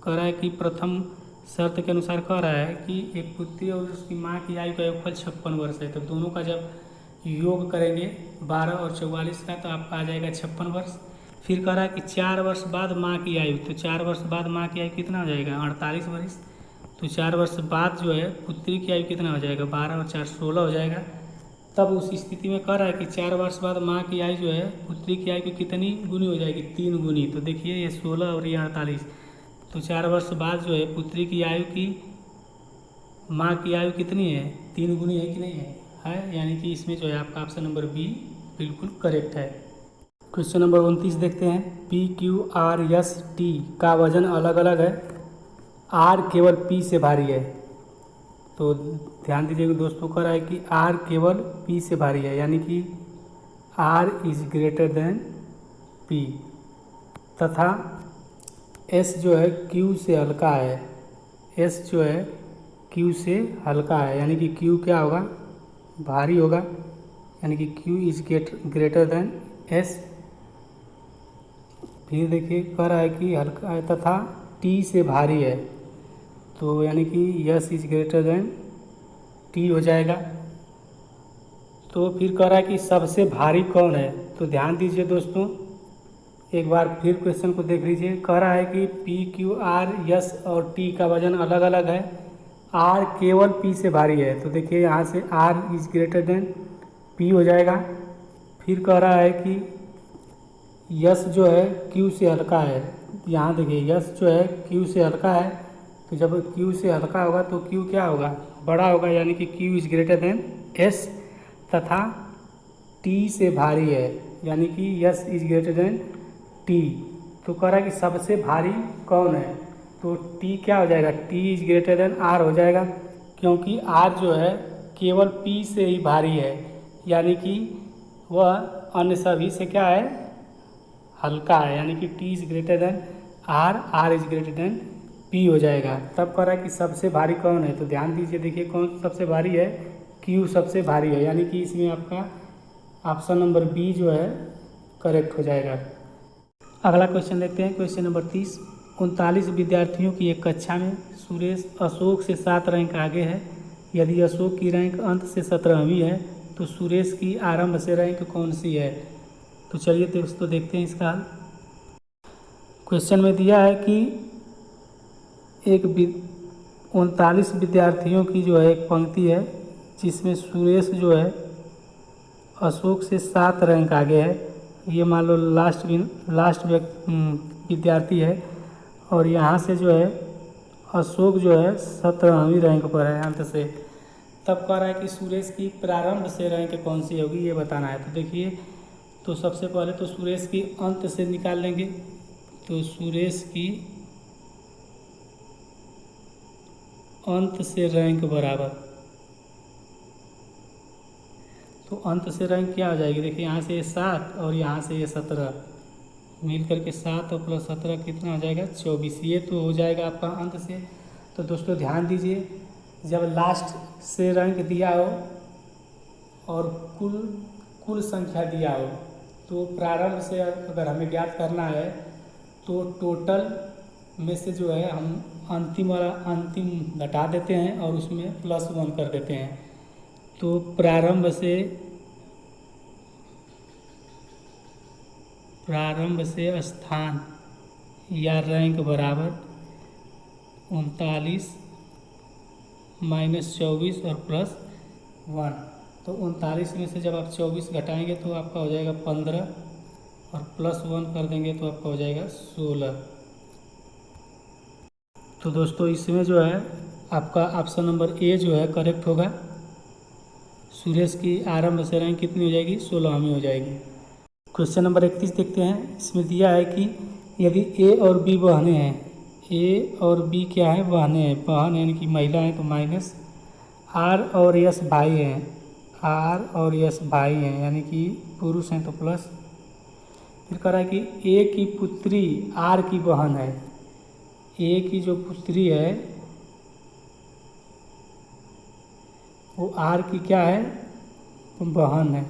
Speaker 1: कह रहा है कि प्रथम शर्त के अनुसार कह रहा है कि एक पुत्री और उसकी माँ की आयु का योगफल 56 वर्ष है। तो दोनों का जब योग करेंगे 12 और 44 का तो आपका आ जाएगा 56 वर्ष। फिर कह रहा है कि 4 वर्ष बाद माँ की आयु, तो 4 वर्ष बाद माँ की आयु कितना हो जाएगा? 48 वर्ष। तो 4 वर्ष बाद जो है पुत्री की आयु कितना हो जाएगा? 12 और 4 16 हो जाएगा। तब उस स्थिति में कह रहा है कि 4 वर्ष बाद माँ की आयु जो है पुत्री की आयु की कितनी गुनी हो जाएगी? 3 गुनी। तो देखिए ये 16 और ये 48। तो 4 वर्ष बाद जो है पुत्री की आयु की माँ की आयु कितनी है? 3 गुनी है कि नहीं है? यानी कि इसमें जो है आपका ऑप्शन नंबर बी बिल्कुल करेक्ट है। क्वेश्चन नंबर 29 देखते हैं। P Q R S T का वजन अलग अलग है। आर केवल पी से भारी है। तो ध्यान दीजिएगा दोस्तों, कह रहा है कि आर केवल पी से भारी है, यानी कि R is greater than P, तथा एस जो है क्यू से हल्का है। एस जो है क्यू से हल्का है, यानी कि क्यू क्या होगा? भारी होगा, यानी कि Q is greater then S। फिर देखिए कह रहा है कि हल्का है तथा T से भारी है, तो यानी कि S is greater then T हो जाएगा। तो फिर कह रहा है कि सबसे भारी कौन है? तो ध्यान दीजिए दोस्तों, एक बार फिर क्वेश्चन को देख लीजिए। कह रहा है कि P Q R S और T का वजन अलग अलग है। R केवल P से भारी है, तो देखिए यहाँ से R is greater then P हो जाएगा। फिर कह रहा है कि S जो है Q से हल्का है। यहाँ देखिए S जो है Q से हल्का है, तो जब Q से हल्का होगा तो Q क्या होगा? बड़ा होगा, यानी कि Q is greater then S, तथा T से भारी है, यानी कि S is greater then T। तो कह रहा है कि सबसे भारी कौन है? तो T क्या हो जाएगा? T is greater then R हो जाएगा, क्योंकि R जो है केवल P से ही भारी है, यानी कि वह अन्य सभी से क्या है? हल्का है, यानी कि T is greater then R, R is greater then P हो जाएगा। तब कह रहा है कि सबसे भारी कौन है? तो ध्यान दीजिए, देखिए कौन सबसे भारी है? Q सबसे भारी है, यानी कि इसमें आपका ऑप्शन नंबर बी जो है करेक्ट हो जाएगा। अगला क्वेश्चन देखते हैं। Question number 30। 39 विद्यार्थियों की एक कक्षा में सुरेश अशोक से 7 रैंक आगे है। यदि अशोक की रैंक अंत से 17वीं है तो सुरेश की आरंभ से रैंक कौन सी है? तो चलिए दोस्तों देखते हैं इसका हल। क्वेश्चन में दिया है कि 39 विद्यार्थियों की जो है एक पंक्ति है, जिसमें सुरेश जो है अशोक से 7 रैंक आगे है। ये मान लो लास्ट विद्यार्थी है, और यहाँ से जो है अशोक जो है 17वीं रैंक पर है अंत से। तब कह रहा है कि सुरेश की प्रारंभ से रैंक कौन सी होगी, ये बताना है। तो देखिए, तो सबसे पहले तो सुरेश की अंत से निकाल लेंगे। तो सुरेश की अंत से रैंक बराबर, तो अंत से रैंक क्या हो जाएगी? देखिए यहाँ से 7 और यहाँ से 17 मिल करके 7 और प्लस 17 कितना हो जाएगा? 24। ये तो हो जाएगा आपका अंत से। तो दोस्तों ध्यान दीजिए, जब लास्ट से रैंक दिया हो और कुल संख्या दिया हो, तो प्रारंभ से अगर हमें ज्ञात करना है तो टोटल में से जो है हम अंतिम घटा देते हैं और उसमें +1 कर देते हैं। तो प्रारंभ से स्थान या रैंक बराबर 39 -24 और +1। तो 39 में से जब आप 24 घटाएंगे तो आपका हो जाएगा 15 और +1 कर देंगे तो आपका हो जाएगा 16। तो दोस्तों इसमें जो है आपका ऑप्शन नंबर ए जो है करेक्ट होगा। सुरेश की आरंभ से रैंक कितनी हो जाएगी? 16वीं हो जाएगी। क्वेश्चन नंबर 31 देखते हैं। इसमें दिया है कि यदि ए और बी बहनें हैं, ए और बी क्या है? बहनें हैं। बहन यानी कि महिला हैं तो माइनस। आर और यस भाई हैं, आर और यस भाई हैं यानी कि पुरुष हैं तो प्लस। फिर कह रहा है कि ए की पुत्री आर की बहन है। ए की जो पुत्री है वो आर की क्या है? बहन है।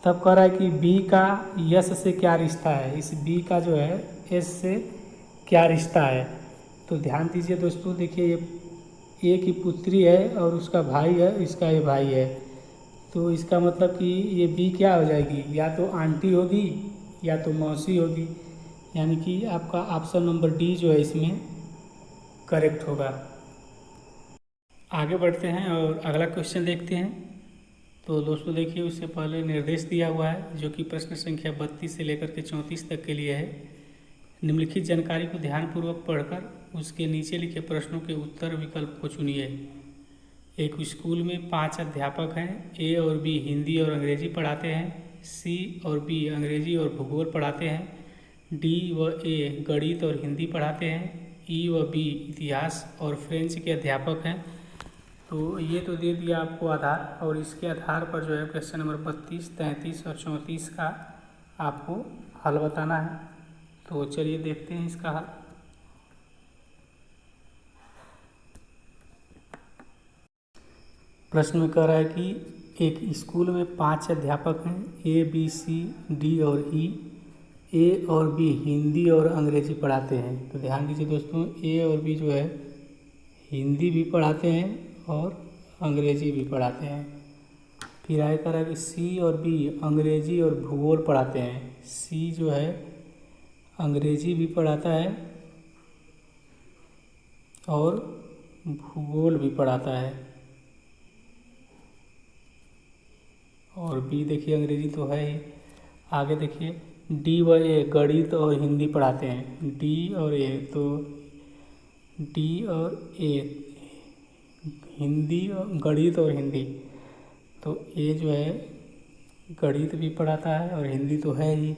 Speaker 1: तब कह रहा है कि बी का यस से क्या रिश्ता है? इस बी का जो है एस से क्या रिश्ता है? तो ध्यान दीजिए दोस्तों, देखिए ये ए की पुत्री है और उसका भाई है, इसका ये भाई है। तो इसका मतलब कि ये बी क्या हो जाएगी? या तो आंटी होगी या तो मौसी होगी, यानी कि आपका ऑप्शन नंबर डी जो है इसमें करेक्ट होगा। आगे बढ़ते हैं और अगला क्वेश्चन देखते हैं। तो दोस्तों देखिए, उससे पहले निर्देश दिया हुआ है जो कि प्रश्न संख्या 32 से लेकर के 34 तक के लिए है। निम्नलिखित जानकारी को ध्यानपूर्वक पढ़कर उसके नीचे लिखे प्रश्नों के उत्तर विकल्प को चुनिए। एक स्कूल में 5 अध्यापक हैं। ए और बी हिंदी और अंग्रेजी पढ़ाते हैं। सी और बी अंग्रेजी और भूगोल पढ़ाते हैं। डी व ए गणित और हिंदी पढ़ाते हैं। ई व बी इतिहास और फ्रेंच के अध्यापक हैं। तो ये तो दे दिया आपको आधार, और इसके आधार पर जो है क्वेश्चन नंबर 32, 33 और 34 का आपको हल बताना है। तो चलिए देखते हैं इसका हल। प्रश्न में कह रहा है कि एक स्कूल में 5 अध्यापक हैं। ए बी सी डी और ई। ए और बी हिंदी और अंग्रेजी पढ़ाते हैं। तो ध्यान दीजिए दोस्तों, ए और बी जो है हिंदी भी पढ़ाते हैं और अंग्रेजी भी पढ़ाते हैं। फिर आगे कह रहा है कि सी और बी अंग्रेजी और भूगोल पढ़ाते हैं। सी जो है अंग्रेजी भी पढ़ाता है और भूगोल भी पढ़ाता है। और बी देखिए अंग्रेजी तो है ही। आगे देखिए डी व ए गणित और हिंदी पढ़ाते हैं। डी और ए, तो डी और ए हिंदी और गणित और हिंदी, तो ए जो है गणित भी पढ़ाता है और हिंदी तो है ही।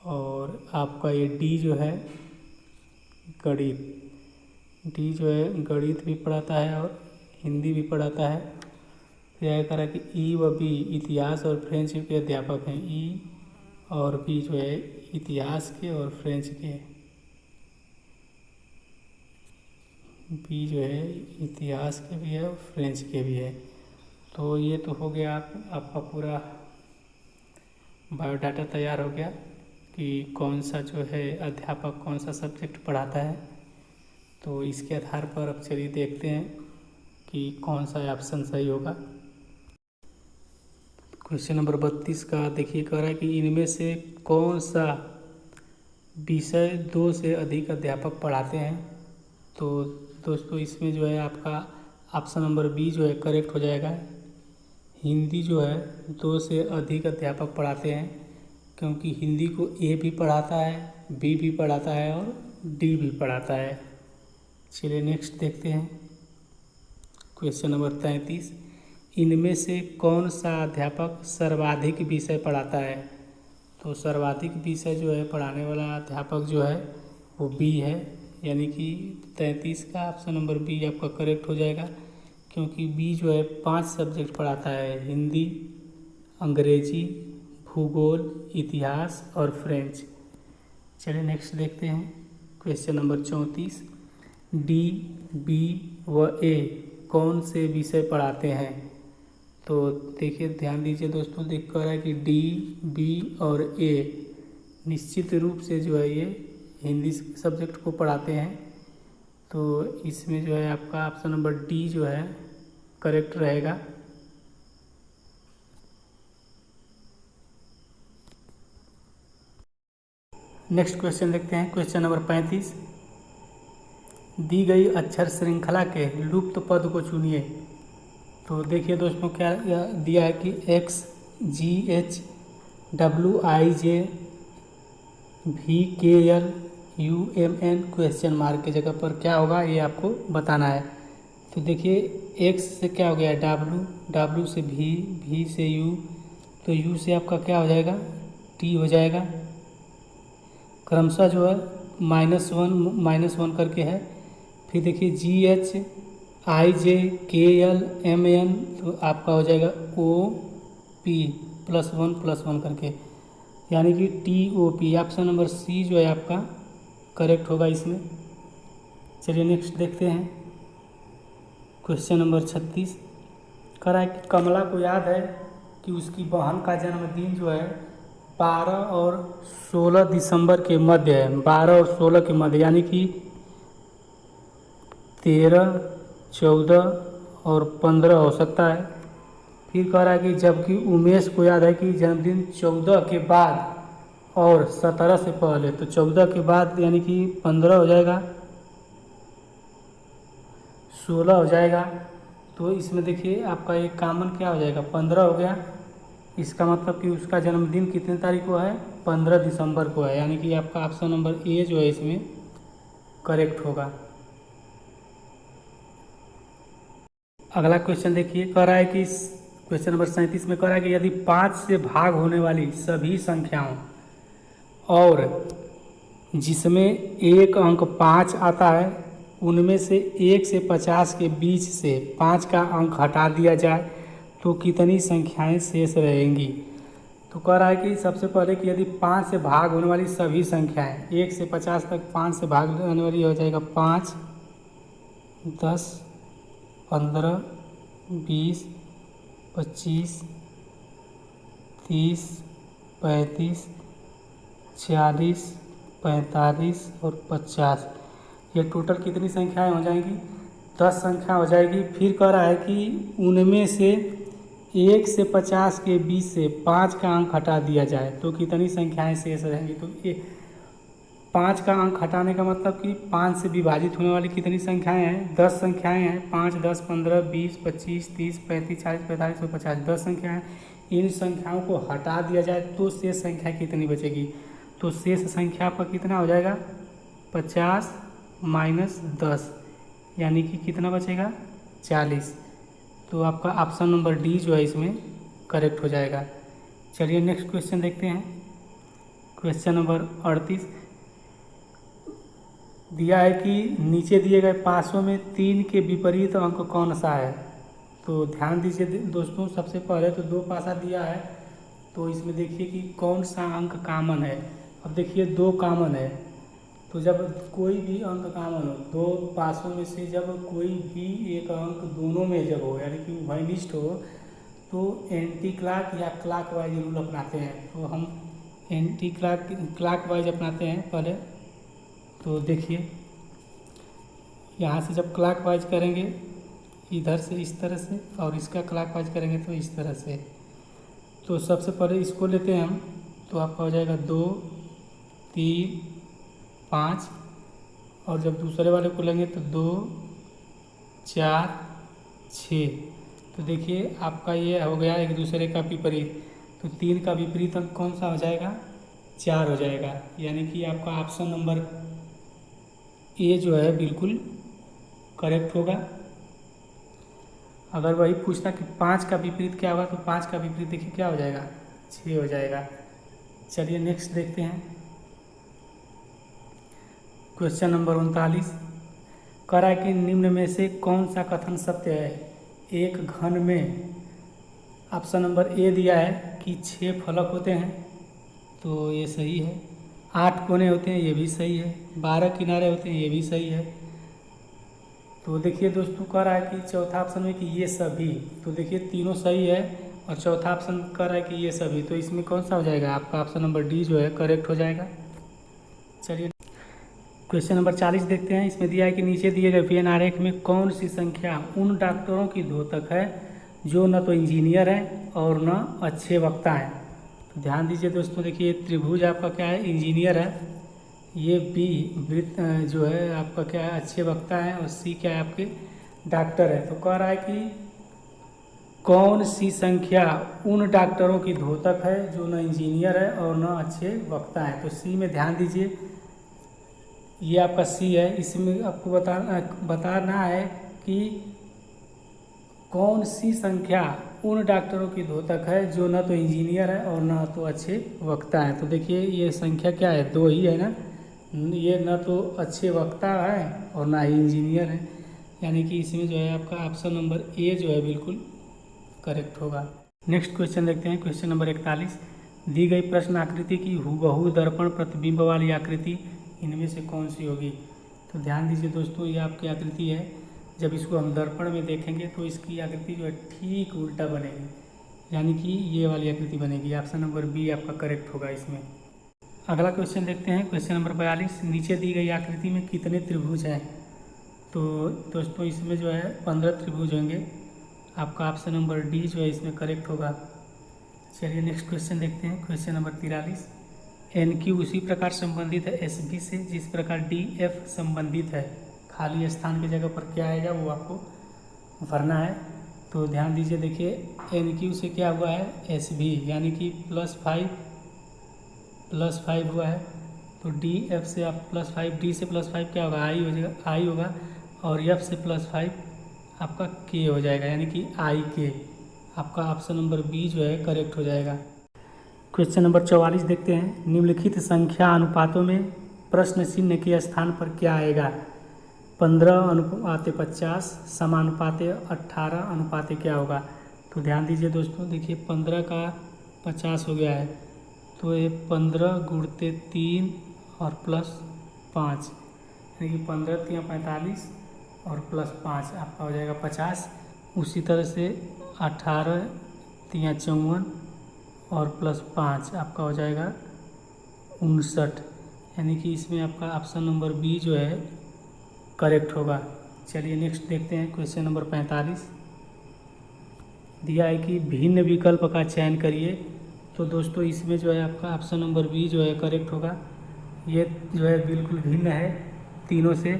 Speaker 1: और आपका ये डी जो है गणित, डी जो है गणित भी पढ़ाता है और हिंदी भी पढ़ाता है। फिर आगे करा कि ई व बी इतिहास और फ्रेंच के अध्यापक हैं। ई और बी जो है इतिहास के और फ्रेंच के, बी जो है इतिहास के भी है और फ्रेंच के भी है। तो ये तो हो गया आपका पूरा बायोडाटा तैयार हो गया कि कौन सा जो है अध्यापक कौन सा सब्जेक्ट पढ़ाता है। तो इसके आधार पर अब चलिए देखते हैं कि कौन सा ऑप्शन सही होगा। क्वेश्चन नंबर 32 का देखिए, कह रहा है कि इनमें से कौन सा विषय 2 से अधिक अध्यापक पढ़ाते हैं। तो दोस्तों इसमें जो है आपका ऑप्शन नंबर बी जो है करेक्ट हो जाएगा। हिंदी जो है 2 से अधिक अध्यापक पढ़ाते हैं, क्योंकि हिंदी को ए भी पढ़ाता है, बी भी पढ़ाता है और डी भी पढ़ाता है। चलिए नेक्स्ट देखते हैं। क्वेश्चन नंबर 33, इनमें से कौन सा अध्यापक सर्वाधिक विषय पढ़ाता है। तो सर्वाधिक विषय जो है पढ़ाने वाला अध्यापक जो है वो बी है, यानी कि 33 का ऑप्शन नंबर बी आपका करेक्ट हो जाएगा, क्योंकि बी जो है 5 सब्जेक्ट पढ़ाता है। हिंदी, अंग्रेजी, भूगोल, इतिहास और फ्रेंच। चलिए नेक्स्ट देखते हैं। क्वेश्चन नंबर 34, डी, बी व ए कौन से विषय पढ़ाते हैं। तो देखिए ध्यान दीजिए दोस्तों, देख कर रहा है कि डी, बी और ए निश्चित रूप से जो है ये हिंदी सब्जेक्ट को पढ़ाते हैं। तो इसमें जो है आपका ऑप्शन नंबर डी जो है करेक्ट रहेगा। नेक्स्ट क्वेश्चन देखते हैं, क्वेश्चन नंबर 35। दी गई अक्षर श्रृंखला के लुप्त पद को चुनिए। तो देखिए दोस्तों क्या दिया है कि XGHWIJVKLUMN क्वेश्चन मार्क की जगह पर क्या होगा ये आपको बताना है। तो देखिए X से क्या हो गया W, W से V, V से U, तो U से आपका क्या हो जाएगा T हो जाएगा। क्रमशः जो है -1 करके है। फिर देखिए GHIJKLMN तो आपका हो जाएगा OP +1 करके, यानी कि TOP। ऑप्शन नंबर सी जो है आपका करेक्ट होगा इसमें। चलिए नेक्स्ट देखते हैं, क्वेश्चन नंबर 36। कह रहा है कि कमला को याद है कि उसकी बहन का जन्मदिन जो है 12 और 16 दिसंबर के मध्य है। 12 और 16 के मध्य, यानी कि 13, 14 और 15 हो सकता है। फिर कह रहा है कि जबकि उमेश को याद है कि जन्मदिन 14 के बाद और 17 से पहले, तो 14 के बाद यानी कि 15 हो जाएगा, 16 हो जाएगा। तो इसमें देखिए आपका एक कॉमन क्या हो जाएगा 15 हो गया। इसका मतलब कि उसका जन्मदिन कितने तारीख को है 15 दिसंबर को है, यानी कि आपका ऑप्शन नंबर ए जो है इसमें करेक्ट होगा। अगला क्वेश्चन देखिए, कह रहा है कि क्वेश्चन नंबर 37 में कह रहा है कि यदि 5 से भाग होने वाली सभी संख्याओं और जिसमें एक अंक 5 आता है उनमें से 1 से 50 के बीच से 5 का अंक हटा दिया जाए तो कितनी संख्याएं शेष रहेंगी। तो कह रहा है कि सबसे पहले कि यदि 5 से भाग होने वाली सभी संख्याएं 1 से 50 तक 5 से भाग होने वाली हो जाएगा 5, 10, 15, 20, 25, 30, 35, 40, 45 और 50, ये टोटल कितनी संख्याएं हो जाएंगी 10 संख्या हो जाएगी। फिर कह रहा है कि उनमें से 1 से 50 के बीच से 5 का अंक हटा दिया जाए तो कितनी संख्याएं शेष रहेंगी। तो ये 5 का अंक हटाने का मतलब कि 5 से विभाजित होने वाली कितनी संख्याएं हैं 10 संख्याएं हैं, 5, 10, 15, 20, 25, 30, 35, 40, 45 और 50, 10 संख्याएं। इन संख्याओं को हटा दिया जाए तो शेष संख्या कितनी बचेगी। तो शेष संख्या आपका कितना हो जाएगा 50 - 10, यानी कि कितना बचेगा 40। तो आपका ऑप्शन नंबर डी जो है इसमें करेक्ट हो जाएगा। चलिए नेक्स्ट क्वेश्चन देखते हैं, क्वेश्चन नंबर 38। दिया है कि नीचे दिए गए पासों में 3 के विपरीत अंक कौन सा है। तो ध्यान दीजिए दोस्तों, सबसे पहले तो 2 पासा दिया है, तो इसमें देखिए कि कौन सा अंक कॉमन है। अब देखिए 2 कॉमन है, तो जब कोई भी अंक कॉमन हो 2 पासों में से जब कोई भी एक अंक दोनों में जब हो यानी कि उभयनिष्ठ हो तो एंटी क्लॉक या क्लॉक वाइज रूल अपनाते हैं। तो हम एंटी क्लॉक वाइज अपनाते हैं पहले। तो देखिए यहाँ से जब क्लॉक वाइज करेंगे इधर से इस तरह से और इसका क्लॉक वाइज करेंगे तो इस तरह से। तो सबसे पहले इसको लेते हैं हम, तो आपका हो जाएगा 2, 3, 5 और जब दूसरे वाले को लेंगे तो 2, 4, 6। तो देखिए आपका ये हो गया एक दूसरे का विपरीत। तो 3 का विपरीत अंक कौन सा हो जाएगा 4 हो जाएगा, यानी कि आपका ऑप्शन नंबर ए जो है बिल्कुल करेक्ट होगा। अगर वही पूछता कि 5 का विपरीत क्या होगा तो 5 का विपरीत देखिए क्या हो जाएगा 6 हो जाएगा। चलिए नेक्स्ट देखते हैं, क्वेश्चन नंबर 39। कह रहा है कि निम्न में से कौन सा कथन सत्य है। एक घन में ऑप्शन नंबर ए दिया है कि 6 फलक होते हैं, तो ये सही है। 8 कोने होते हैं, ये भी सही है। 12 किनारे होते हैं, ये भी सही है। तो देखिए दोस्तों कह रहा है कि चौथा ऑप्शन में कि ये सभी, तो देखिए तीनों सही है और चौथा ऑप्शन कह रहा है कि ये सभी, तो इसमें कौन सा हो जाएगा आपका ऑप्शन नंबर डी जो है करेक्ट हो जाएगा। चलिए क्वेश्चन नंबर 40 देखते हैं। इसमें दिया है कि नीचे दिए गए वेन आरेख में कौन सी संख्या उन डॉक्टरों की द्योतक है जो न तो इंजीनियर हैं और न अच्छे वक्ता हैं। तो ध्यान दीजिए दोस्तों, देखिए त्रिभुज आपका क्या है इंजीनियर है ये बी वृत्त जो है आपका क्या है, अच्छे वक्ता है, और सी क्या है, आपके डॉक्टर है। तो कह रहा है कि कौन सी संख्या उन डॉक्टरों की द्योतक है जो न इंजीनियर है और न अच्छे वक्ता है। तो सी में ध्यान दीजिए, ये आपका सी है। इसमें आपको बताना है कि कौन सी संख्या उन डॉक्टरों की द्योतक है जो न तो इंजीनियर है और न तो अच्छे वक्ता है। तो देखिए ये संख्या क्या है, 2 ही है ना, ये न तो अच्छे वक्ता है और ना ही इंजीनियर है, यानी कि इसमें जो है आपका ऑप्शन नंबर ए जो है बिल्कुल करेक्ट होगा। नेक्स्ट क्वेश्चन देखते हैं, क्वेश्चन नंबर 41। दी गई प्रश्न आकृति की हूबहू दर्पण प्रतिबिंब वाली आकृति इनमें से कौन सी होगी। तो ध्यान दीजिए दोस्तों, ये आपकी आकृति है, जब इसको हम दर्पण में देखेंगे तो इसकी आकृति जो है ठीक उल्टा बनेगी, यानी कि ये वाली आकृति बनेगी। ऑप्शन नंबर बी आपका करेक्ट होगा इसमें। अगला क्वेश्चन देखते हैं, क्वेश्चन नंबर 42। नीचे दी गई आकृति में कितने त्रिभुज हैं। तो दोस्तों इसमें जो है 15 त्रिभुज होंगे, आपका ऑप्शन नंबर डी जो है इसमें करेक्ट होगा। चलिए नेक्स्ट क्वेश्चन देखते हैं, क्वेश्चन नंबर 43। एन क्यू उसी प्रकार संबंधित है एस बी से जिस प्रकार डी एफ संबंधित है। खाली स्थान की जगह पर क्या आएगा वो आपको भरना है। तो ध्यान दीजिए, देखिए एन क्यू से क्या हुआ है, एस बी, यानी कि +5 हुआ है। तो डी एफ से आप +5, डी से +5 क्या होगा, आई हो जाएगा, आई होगा, और एफ से +5 आपका के हो जाएगा, यानी कि आई के। आपका ऑप्शन नंबर बी जो है करेक्ट हो जाएगा। क्वेश्चन नंबर 44 देखते हैं, निम्नलिखित संख्या अनुपातों में प्रश्न चिन्ह के स्थान पर क्या आएगा। 15:50, समानुपाते 18 क्या होगा। तो ध्यान दीजिए दोस्तों, देखिए 15 का 50 हो गया है, तो ये 15 गुणते 3 और +5, यानी कि 15 × 45 और +5 आपका हो जाएगा 50। उसी तरह से 18 × 54 और +5 आपका हो जाएगा 59, यानी कि इसमें आपका ऑप्शन नंबर बी जो है करेक्ट होगा। चलिए नेक्स्ट देखते हैं, क्वेश्चन नंबर 45। दिया है कि भिन्न विकल्प का चयन करिए। तो दोस्तों इसमें जो है आपका ऑप्शन नंबर बी जो है करेक्ट होगा, ये जो है बिल्कुल भिन्न है तीनों से।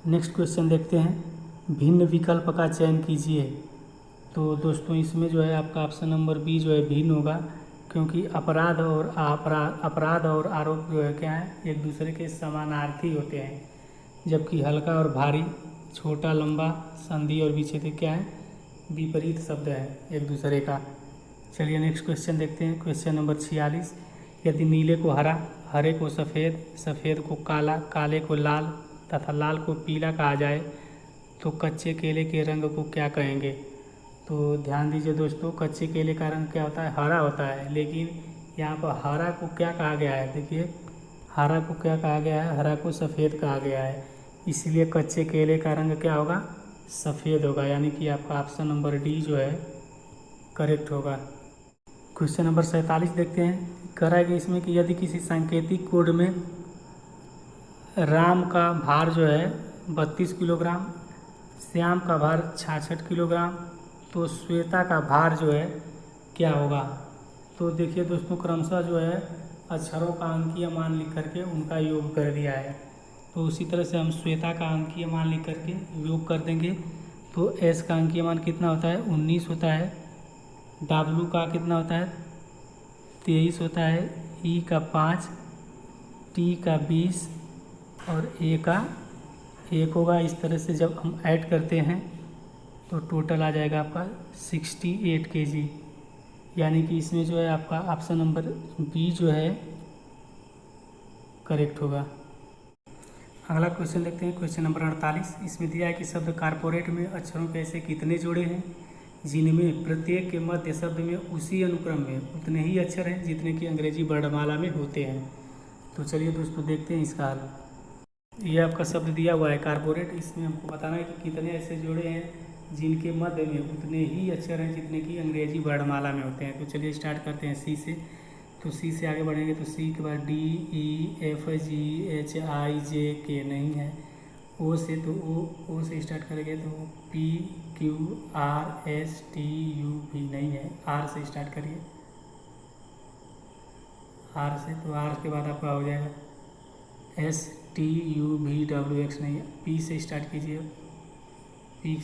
Speaker 1: नेक्स्ट क्वेश्चन देखते हैं, भिन्न विकल्प का चयन कीजिए। तो दोस्तों इसमें जो है आपका ऑप्शन नंबर बी जो है भिन्न होगा, क्योंकि अपराध और आरोप जो है क्या है, एक दूसरे के समानार्थी होते हैं, जबकि हल्का और भारी, छोटा लंबा, संधि और विच्छेद क्या है, विपरीत शब्द है एक दूसरे का। चलिए नेक्स्ट क्वेश्चन देखते हैं, क्वेश्चन नंबर 46। यदि नीले को हरा, हरे को सफ़ेद, सफ़ेद को काला, काले को लाल तथा लाल को पीला कहा जाए तो कच्चे केले के रंग को क्या कहेंगे। तो ध्यान दीजिए दोस्तों, कच्चे केले का रंग क्या होता है, हरा होता है, लेकिन यहाँ पर हरा को क्या कहा गया है, देखिए हरा को क्या कहा गया है, हरा को सफ़ेद कहा गया है, इसलिए कच्चे केले का रंग क्या होगा, सफ़ेद होगा, यानी कि आपका ऑप्शन नंबर डी जो है करेक्ट होगा। क्वेश्चन नंबर 47 देखते हैं, कह रहा है कि इसमें कि यदि किसी सांकेतिक कोड में राम का भार जो है 32 किलोग्राम, श्याम का भार 66 किलोग्राम, तो श्वेता का भार जो है क्या होगा। तो देखिए दोस्तों, क्रमशः जो है अक्षरों का अंकीय मान लिख करके उनका योग कर दिया है। तो उसी तरह से हम श्वेता का अंकीय मान लिख करके योग कर देंगे। तो एस का अंकीय मान कितना होता है, 19 होता है, डब्लू का कितना होता है, 23 होता है, ई का 5, टी का 20 और ए का 1 होगा। इस तरह से जब हम ऐड करते हैं तो टोटल आ जाएगा आपका 68 kg, यानी कि इसमें जो है आपका ऑप्शन नंबर बी जो है करेक्ट होगा। अगला क्वेश्चन देखते हैं, क्वेश्चन नंबर 48। इसमें दिया है कि शब्द कारपोरेट में अक्षरों के ऐसे कितने जोड़े हैं जिनमें प्रत्येक के मध्य शब्द में उसी अनुक्रम में उतने ही अक्षर हैं जितने कि अंग्रेजी वर्णमाला में होते हैं। तो चलिए दोस्तों देखते हैं इसका हल। ये आपका शब्द दिया हुआ है कारपोरेट, इसमें हमको बताना है कि कितने ऐसे जोड़े हैं जिनके मध्य में उतने ही अक्षर हैं जितने कि अंग्रेजी वर्णमाला में होते हैं। तो चलिए स्टार्ट करते हैं सी से। तो सी से आगे बढ़ेंगे तो सी के बाद डी, ई, एफ, जी, एच, आई, जे, के नहीं है। ओ से तो ओ से स्टार्ट करेंगे तो P, Q, R, S, T, U भी नहीं है। आर से स्टार्ट करिए, आर से, तो आर के बाद आपका हो जाएगा STUVWX नहीं है, P से स्टार्ट कीजिए। P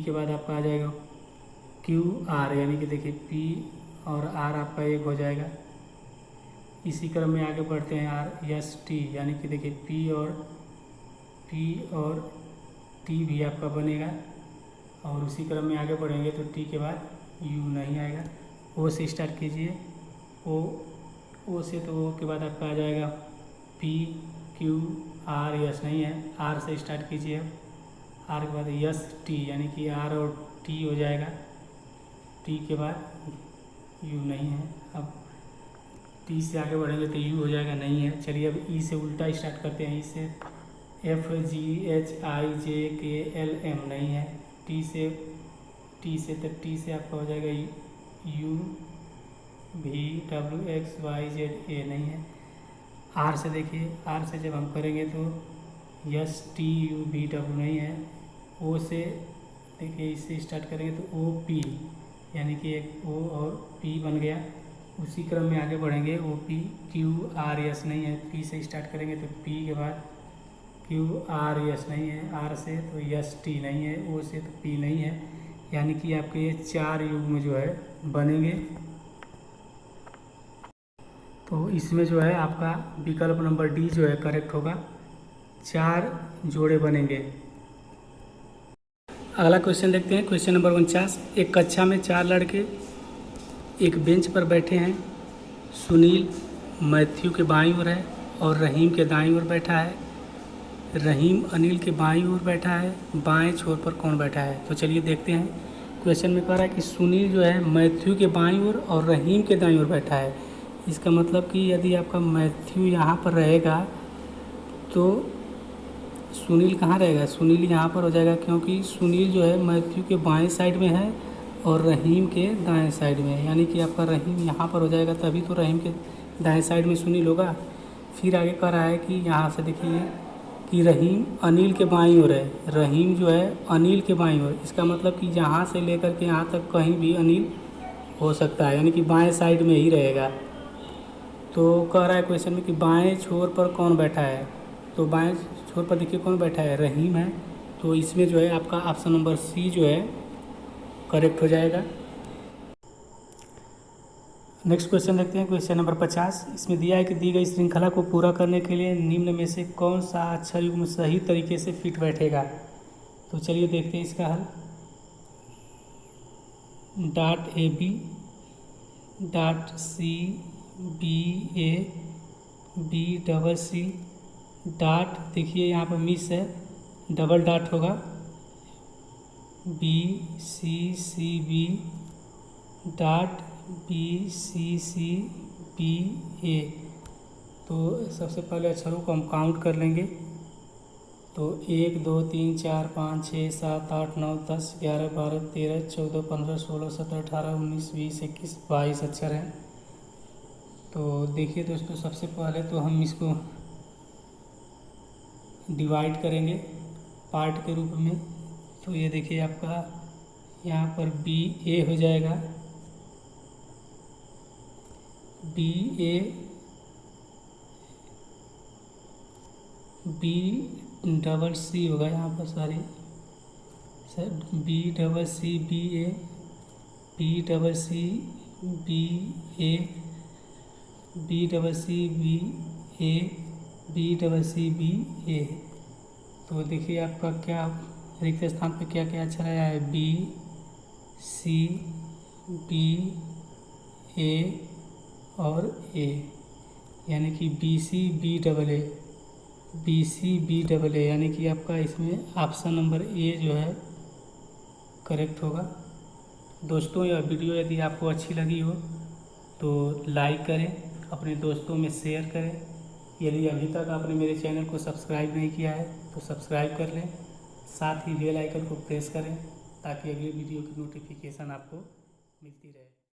Speaker 1: के बाद आपका आ जाएगा QR, यानी कि देखिए P और R आपका एक हो जाएगा। इसी क्रम में आगे बढ़ते हैं RST, यानी कि देखिए P और T भी आपका बनेगा। और उसी क्रम में आगे बढ़ेंगे तो T के बाद U नहीं आएगा। O से स्टार्ट कीजिए। O से तो O के बाद आपका आ जाएगा PQRS नहीं है, R से स्टार्ट कीजिए। R के बाद ST, यानी कि R और T हो जाएगा। T के बाद U नहीं है। अब T से आगे बढ़ेंगे तो U हो जाएगा, नहीं है। चलिए अब E से उल्टा स्टार्ट करते हैं। E से FGHIJKLM नहीं है। T से आपका हो जाएगा UVWXYZA नहीं है। R से देखिए, R से जब हम करेंगे तो STUVW नहीं है। O से देखिए, इससे स्टार्ट करेंगे तो OP, यानी कि एक O और P बन गया। उसी क्रम में आगे बढ़ेंगे OPQRS नहीं है। P से स्टार्ट करेंगे तो P के बाद QRS नहीं है। R से तो ST नहीं है। O से तो P नहीं है, यानी कि आपके ये 4 युग्म जो है बनेंगे। तो इसमें जो है आपका विकल्प नंबर डी जो है करेक्ट होगा, 4 जोड़े बनेंगे। अगला क्वेश्चन देखते हैं, क्वेश्चन नंबर 49। एक कक्षा में 4 लड़के एक बेंच पर बैठे हैं। सुनील मैथ्यू के बाईं ओर है और रहीम के दाईं ओर बैठा है। रहीम अनिल के बाईं ओर बैठा है, बाएं छोर पर कौन बैठा है? तो चलिए देखते हैं। क्वेश्चन में कह रहा है कि सुनील जो है मैथ्यू के बाईं ओर और रहीम के दाईं ओर बैठा है। इसका मतलब कि यदि आपका मैथ्यू यहाँ पर रहेगा तो सुनील कहाँ रहेगा? सुनील यहाँ पर हो जाएगा, क्योंकि सुनील जो है मैथ्यू के बाएं साइड में है और रहीम के दाएं साइड में है, यानी कि आपका रहीम यहाँ पर हो जाएगा, तभी तो रहीम के दाएं साइड में सुनील होगा। फिर आगे कह रहा है कि यहाँ से देखिए कि रहीम अनिल के बाईं ओर है। रहीम जो है अनिल के बाईं ओर, इसका मतलब कि यहाँ से लेकर के यहाँ तक कहीं भी अनिल हो सकता है, यानी कि बाएं साइड में ही रहेगा। तो कह रहा है क्वेश्चन में कि बाएं छोर पर कौन बैठा है? तो बाएं छोर पर देखिए कौन बैठा है, रहीम है। तो इसमें जो है आपका ऑप्शन नंबर सी जो है करेक्ट हो जाएगा। नेक्स्ट क्वेश्चन देखते हैं, क्वेश्चन नंबर 50। इसमें दिया है कि दी गई श्रृंखला को पूरा करने के लिए निम्न में से कौन सा अक्षर युग्म सही तरीके से फिट बैठेगा? तो चलिए देखते हैं इसका हल। .AB, .CBA, BCC, डॉट देखिए यहाँ पर मिस है, डबल डॉट होगा, BCCB, .BCCBA। तो सबसे पहले अक्षरों को हम काउंट कर लेंगे। तो 1 2 3 4 5 6 7 8 9 10 11 12 13 14 15 16 17 18 19 20 21 22 अक्षर हैं। तो देखिए दोस्तों, सबसे पहले तो हम इसको डिवाइड करेंगे पार्ट के रूप में। तो ये देखिए आपका यहाँ पर BA हो जाएगा, BA, BCC होगा यहाँ पर, sorry sir, BCCBA, BCCBA, BCCBA। तो देखिए आपका क्या रिक्त स्थान पे क्या क्या अक्षर आया है, BCBA और A, यानी कि BCBAA, यानी कि आपका इसमें ऑप्शन नंबर A जो है करेक्ट होगा। दोस्तों, यह वीडियो यदि आपको अच्छी लगी हो तो लाइक करें, अपने दोस्तों में शेयर करें। यदि अभी तक आपने मेरे चैनल को सब्सक्राइब नहीं किया है तो सब्सक्राइब कर लें, साथ ही बेल आइकन को प्रेस करें ताकि अगली वीडियो की नोटिफिकेशन आपको मिलती रहे।